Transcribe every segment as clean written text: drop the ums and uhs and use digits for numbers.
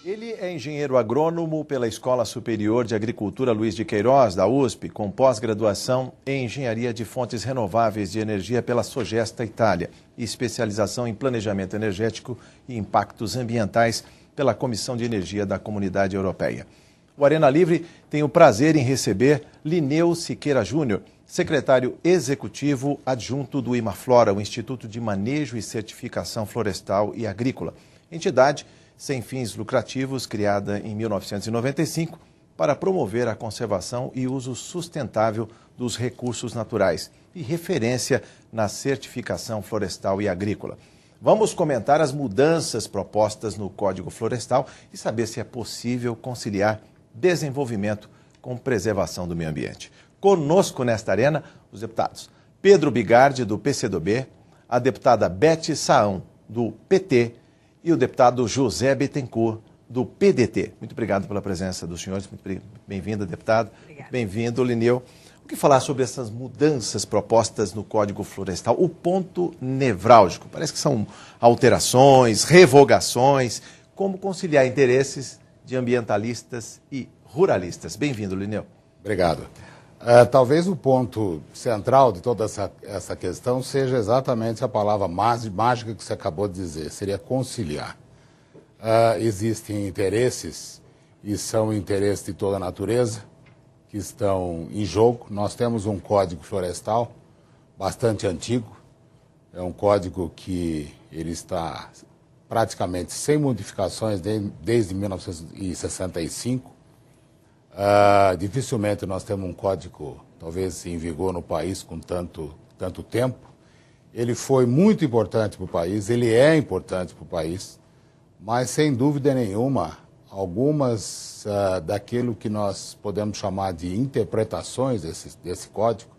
Ele é engenheiro agrônomo pela Escola Superior de Agricultura Luiz de Queiroz, da USP, com pós-graduação em Engenharia de Fontes Renováveis de Energia pela Sogesta Itália e especialização em Planejamento Energético e Impactos Ambientais pela Comissão de Energia da Comunidade Europeia. O Arena Livre tem o prazer em receber Linneu Siqueira Júnior, secretário executivo adjunto do Imaflora, o Instituto de Manejo e Certificação Florestal e Agrícola, entidade sem fins lucrativos, criada em 1995 para promover a conservação e uso sustentável dos recursos naturais e referência na certificação florestal e agrícola. Vamos comentar as mudanças propostas no Código Florestal e saber se é possível conciliar desenvolvimento com preservação do meio ambiente. Conosco nesta arena, os deputados Pedro Bigardi, do PCdoB, a deputada Beth Saão, do PT, e o deputado José Bittencourt, do PDT. Muito obrigado pela presença dos senhores. Muito bem-vinda, deputado. Bem-vindo, Linneu. O que falar sobre essas mudanças propostas no Código Florestal? O ponto nevrálgico. Parece que são alterações, revogações. Como conciliar interesses de ambientalistas e ruralistas? Bem-vindo, Linneu. Obrigado. Talvez o ponto central de toda essa questão seja exatamente a palavra mágica que você acabou de dizer, seria conciliar. Existem interesses, e são interesses de toda a natureza, que estão em jogo. Nós temos um Código Florestal bastante antigo, é um código que ele está praticamente sem modificações desde 1965. Dificilmente nós temos um código, talvez, em vigor no país com tanto tempo. Ele foi muito importante para o país, ele é importante para o país, mas, sem dúvida nenhuma, algumas daquilo que nós podemos chamar de interpretações desse código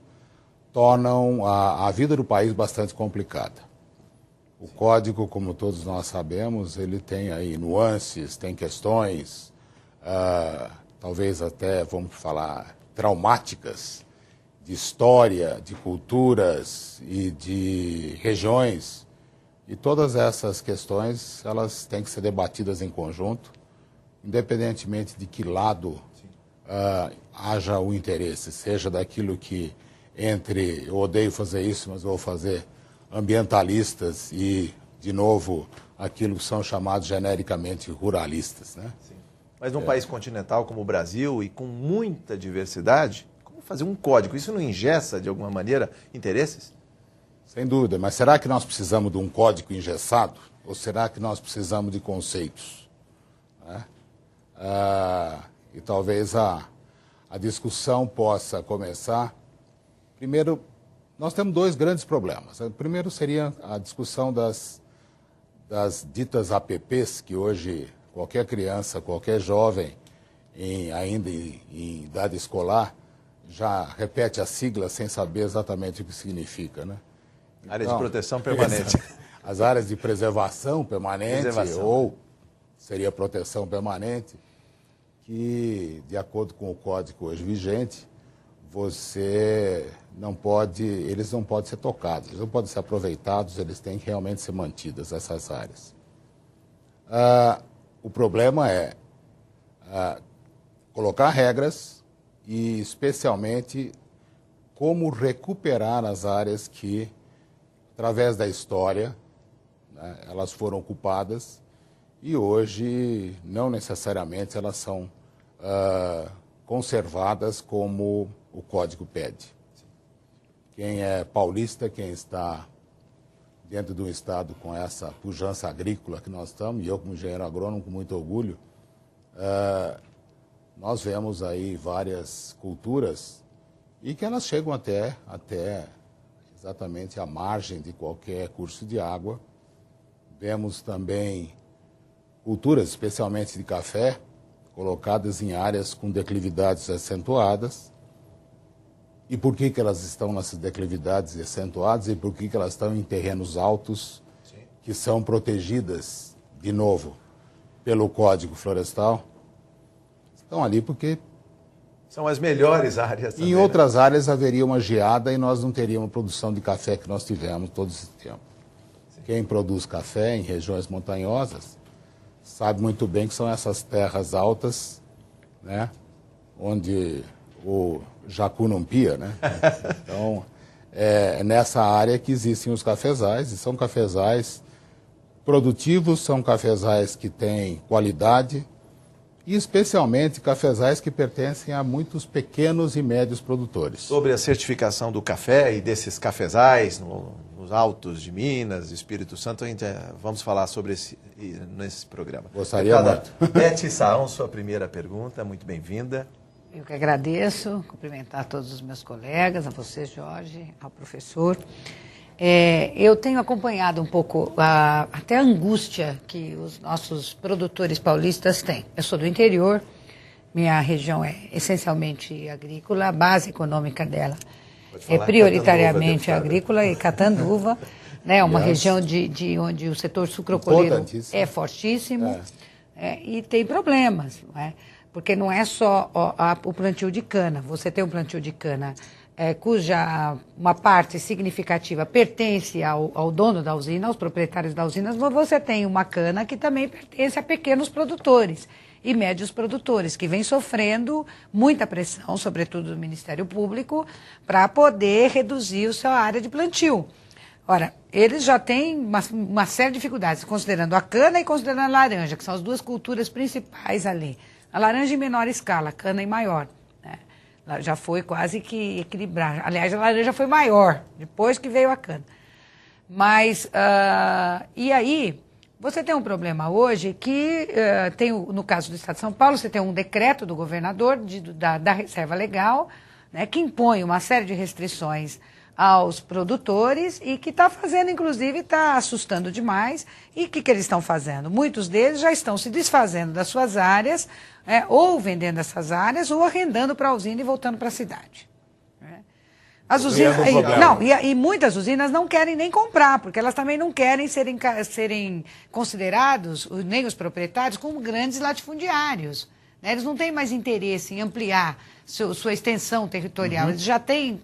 tornam a vida do país bastante complicada. O código, como todos nós sabemos, ele tem aí nuances, tem questões talvez até, vamos falar, traumáticas, de história, de culturas e de regiões. E todas essas questões, elas têm que ser debatidas em conjunto, independentemente de que lado haja o interesse, seja daquilo que eu odeio fazer isso, mas vou fazer ambientalistas e, de novo, aquilo que são chamados genericamente ruralistas, né? Sim. Mas num país continental como o Brasil e com muita diversidade, como fazer um código? Isso não engessa, de alguma maneira, interesses? Sem dúvida, mas será que nós precisamos de um código engessado? Ou será que nós precisamos de conceitos? E talvez a discussão possa começar. Primeiro, nós temos dois grandes problemas. O primeiro seria a discussão das ditas APPs, que hoje qualquer criança, qualquer jovem, ainda em idade escolar, já repete a sigla sem saber exatamente o que significa, né? Então, área de proteção permanente. As áreas de preservação permanente, ou seria proteção permanente, que, de acordo com o código hoje vigente, eles não podem ser tocados, eles não podem ser aproveitados, eles têm que realmente ser mantidas, essas áreas. O problema é colocar regras e, especialmente, como recuperar as áreas que, através da história, né, elas foram ocupadas e hoje não necessariamente elas são conservadas como o Código pede. Quem é paulista, quem está dentro de um estado com essa pujança agrícola que nós estamos, e eu como engenheiro agrônomo com muito orgulho, nós vemos aí várias culturas e que elas chegam até exatamente à margem de qualquer curso de água. Vemos também culturas, especialmente de café, colocadas em áreas com declividades acentuadas. E por que elas estão nessas declividades acentuadas e por que elas estão em terrenos altos, sim, que são protegidas, de novo, pelo Código Florestal? Estão ali porque são as melhores áreas também, em outras áreas haveria uma geada e nós não teríamos a produção de café que nós tivemos todo esse tempo. Sim. Quem produz café em regiões montanhosas sabe muito bem que são essas terras altas, né, onde o jacu não pia, né? Então, é nessa área que existem os cafezais, e são cafezais produtivos, são cafezais que têm qualidade, e especialmente cafezais que pertencem a muitos pequenos e médios produtores. Sobre a certificação do café e desses cafezais nos altos de Minas, Espírito Santo, a gente vamos falar sobre nesse programa. Gostaria muito. Beth Saão, sua primeira pergunta, muito bem-vinda. Eu que agradeço, cumprimentar todos os meus colegas, a você, Jorge, ao professor. Eu tenho acompanhado um pouco até a angústia que os nossos produtores paulistas têm. Eu sou do interior, minha região é essencialmente agrícola, a base econômica dela é prioritariamente agrícola e Catanduva, né, uma região de onde o setor sucrocoleiro é fortíssimo e tem problemas, não é? Porque não é só o plantio de cana, você tem um plantio de cana cuja uma parte significativa pertence ao dono da usina, aos proprietários da usina, mas você tem uma cana que também pertence a pequenos produtores e médios produtores, que vem sofrendo muita pressão, sobretudo do Ministério Público, para poder reduzir a sua área de plantio. Ora, eles já têm uma série de dificuldades, considerando a cana e considerando a laranja, que são as duas culturas principais ali. A laranja em menor escala, a cana em maior. Né? Já foi quase que equilibrar. Aliás, a laranja foi maior, depois que veio a cana. Mas, e aí, você tem um problema hoje que, no caso do Estado de São Paulo, você tem um decreto do governador da Reserva Legal, né, que impõe uma série de restrições aos produtores e que está fazendo, inclusive, está assustando demais. E o que eles estão fazendo? Muitos deles já estão se desfazendo das suas áreas, ou vendendo essas áreas, ou arrendando para a usina e voltando para a cidade. As usinas, e muitas usinas não querem nem comprar, porque elas também não querem serem considerados, nem os proprietários, como grandes latifundiários. Né? Eles não têm mais interesse em ampliar sua extensão territorial. Eles já têm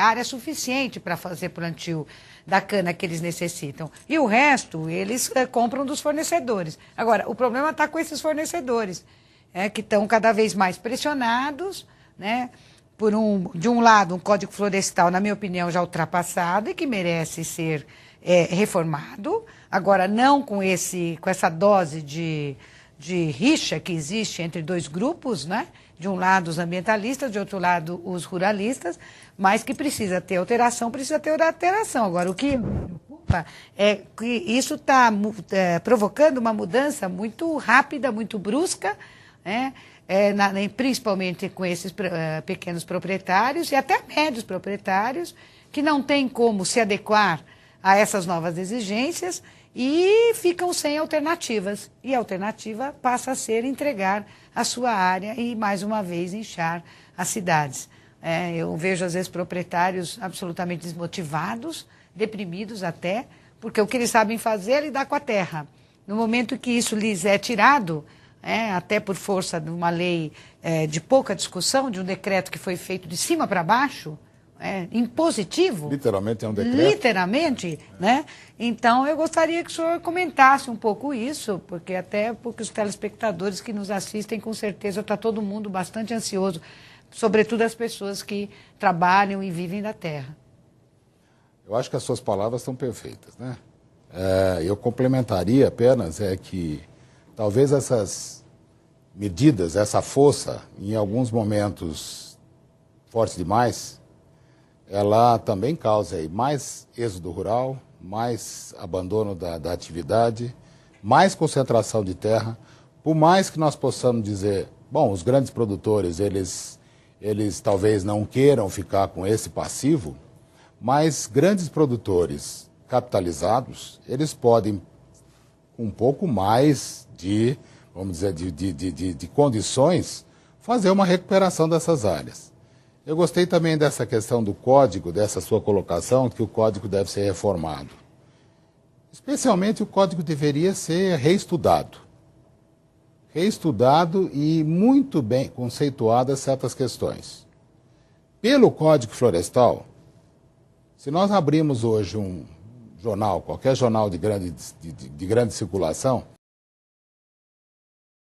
área suficiente para fazer plantio da cana que eles necessitam. E o resto, eles compram dos fornecedores. Agora, o problema está com esses fornecedores, que estão cada vez mais pressionados, né? De um lado, um código florestal, na minha opinião, já ultrapassado e que merece ser reformado. Agora, não com essa dose de rixa que existe entre dois grupos, né? De um lado os ambientalistas, de outro lado os ruralistas, mas que precisa ter alteração. Agora, o que me preocupa é que isso está provocando uma mudança muito rápida, muito brusca, né? Principalmente com esses pequenos proprietários e até médios proprietários, que não têm como se adequar a essas novas exigências e ficam sem alternativas. E a alternativa passa a ser entregar a sua área e, mais uma vez, inchar as cidades. Eu vejo, às vezes, proprietários absolutamente desmotivados, deprimidos até, porque o que eles sabem fazer é lidar com a terra. No momento que isso lhes é tirado, até por força de uma lei de pouca discussão, de um decreto que foi feito de cima para baixo, impositivo. Literalmente é um decreto. Literalmente, né? Então, eu gostaria que o senhor comentasse um pouco isso, porque os telespectadores que nos assistem, com certeza, está todo mundo bastante ansioso, sobretudo as pessoas que trabalham e vivem da terra. Eu acho que as suas palavras estão perfeitas, né? Eu complementaria apenas que talvez essas medidas, essa força, em alguns momentos forte demais, ela também causa mais êxodo rural, mais abandono da atividade, mais concentração de terra. Por mais que nós possamos dizer, bom, os grandes produtores, eles talvez não queiram ficar com esse passivo, mas grandes produtores capitalizados, eles podem, com um pouco mais de, vamos dizer, de condições, fazer uma recuperação dessas áreas. Eu gostei também dessa questão do código, dessa sua colocação, que o código deve ser reformado. Especialmente o código deveria ser reestudado. Reestudado e muito bem conceituadas certas questões. Pelo Código Florestal, se nós abrimos hoje um jornal, qualquer jornal de grande circulação,